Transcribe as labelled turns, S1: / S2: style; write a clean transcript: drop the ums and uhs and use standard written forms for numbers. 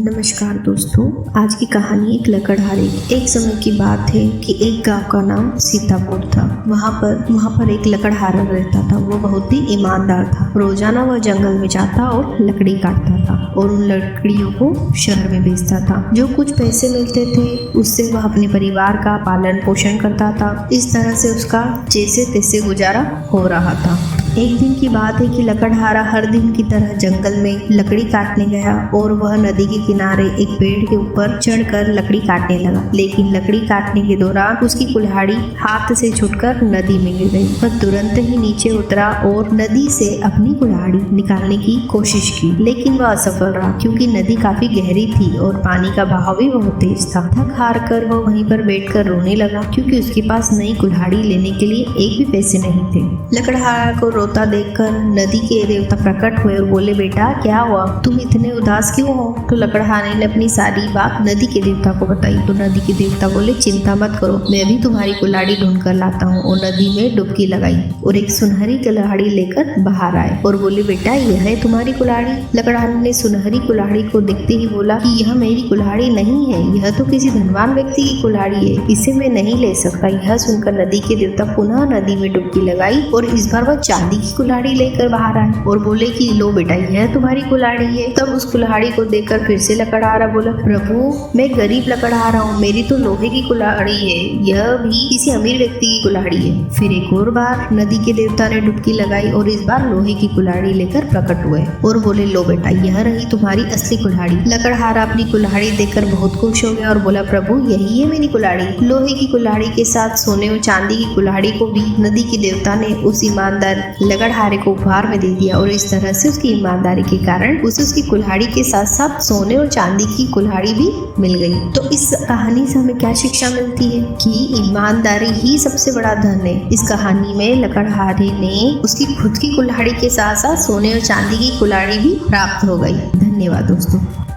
S1: नमस्कार दोस्तों, आज की कहानी एक लकड़हारे। एक समय की बात है कि एक गांव का नाम सीतापुर था। वहाँ पर एक लकड़हारा रहता था। वो बहुत ही ईमानदार था। रोजाना वह जंगल में जाता और लकड़ी काटता था और उन लकड़ियों को शहर में बेचता था। जो कुछ पैसे मिलते थे उससे वह अपने परिवार का पालन पोषण करता था। इस तरह से उसका जैसे तैसे गुजारा हो रहा था। एक दिन की बात है कि लकड़हारा हर दिन की तरह जंगल में लकड़ी काटने गया और वह नदी के किनारे एक पेड़ के ऊपर चढ़कर लकड़ी काटने लगा। लेकिन लकड़ी काटने के दौरान उसकी कुल्हाड़ी हाथ से छूटकर नदी में गिर गई। वह तुरंत ही नीचे उतरा और नदी से अपनी कुल्हाड़ी निकालने की कोशिश की, लेकिन वह असफल रहा क्योंकि नदी काफी गहरी थी और पानी का बहाव भी बहुत तेज था। थक हार कर वह वहीं पर बैठकर रोने लगा क्योंकि उसके पास नई कुल्हाड़ी लेने के लिए एक भी पैसे नहीं थे। लकड़हारा को रोता देखकर नदी के देवता प्रकट हुए और बोले, बेटा क्या हुआ, तुम इतने उदास क्यों हो? तो लकड़हारे ने अपनी सारी बात नदी के देवता को बताई। तो नदी के देवता बोले, चिंता मत करो, मैं भी तुम्हारी कुल्हाड़ी ढूंढ कर लाता हूँ। और नदी में डुबकी लगाई और एक सुनहरी कुल्हाड़ी लेकर बाहर आए और बोले, बेटा यह है तुम्हारी कुल्हाड़ी। लकड़हारे ने सुनहरी कुल्हाड़ी को देखते ही बोला कि यह मेरी कुल्हाड़ी नहीं है, यह तो किसी धनवान व्यक्ति की कुल्हाड़ी है, इसे मैं नहीं ले सकता। यह सुनकर नदी के देवता पुनः नदी में डुबकी लगाई और इस बार वह चांदी की कुल्हाड़ी लेकर बाहर आए और बोले कि लो बेटा यह तुम्हारी कुल्हाड़ी है। तब उस कुल्हाड़ी को देखकर फिर से लकड़हारा बोला, प्रभु मैं गरीब लकड़हारा हूँ, मेरी तो लोहे की कुल्हाड़ी है, यह भी किसी अमीर व्यक्ति की कुल्हाड़ी है। फिर एक और बार नदी के देवता ने डुबकी लगाई और इस बार लोहे की कुल्हाड़ी लेकर प्रकट हुए और बोले, लो बेटा यह रही तुम्हारी असली कुल्हाड़ी। लकड़हारा अपनी कुल्हाड़ी देखकर बहुत खुश हो गया और बोला, प्रभु यही है मेरी कुल्हाड़ी। लोहे की कुल्हाड़ी के साथ सोने और चांदी की कुल्हाड़ी को भी नदी के देवता ने उस ईमानदार लकड़हारे को उपहार में दे दिया और इस तरह से उसकी ईमानदारी के कारण उसे उसकी कुल्हाड़ी के साथ साथ सोने और चांदी की कुल्हाड़ी भी मिल गई। तो इस कहानी से हमें क्या शिक्षा मिलती है कि ईमानदारी ही सबसे बड़ा धन है। इस कहानी में लकड़हारे ने उसकी खुद की कुल्हाड़ी के साथ साथ सोने और चांदी की कुल्हाड़ी भी प्राप्त हो गई। धन्यवाद दोस्तों।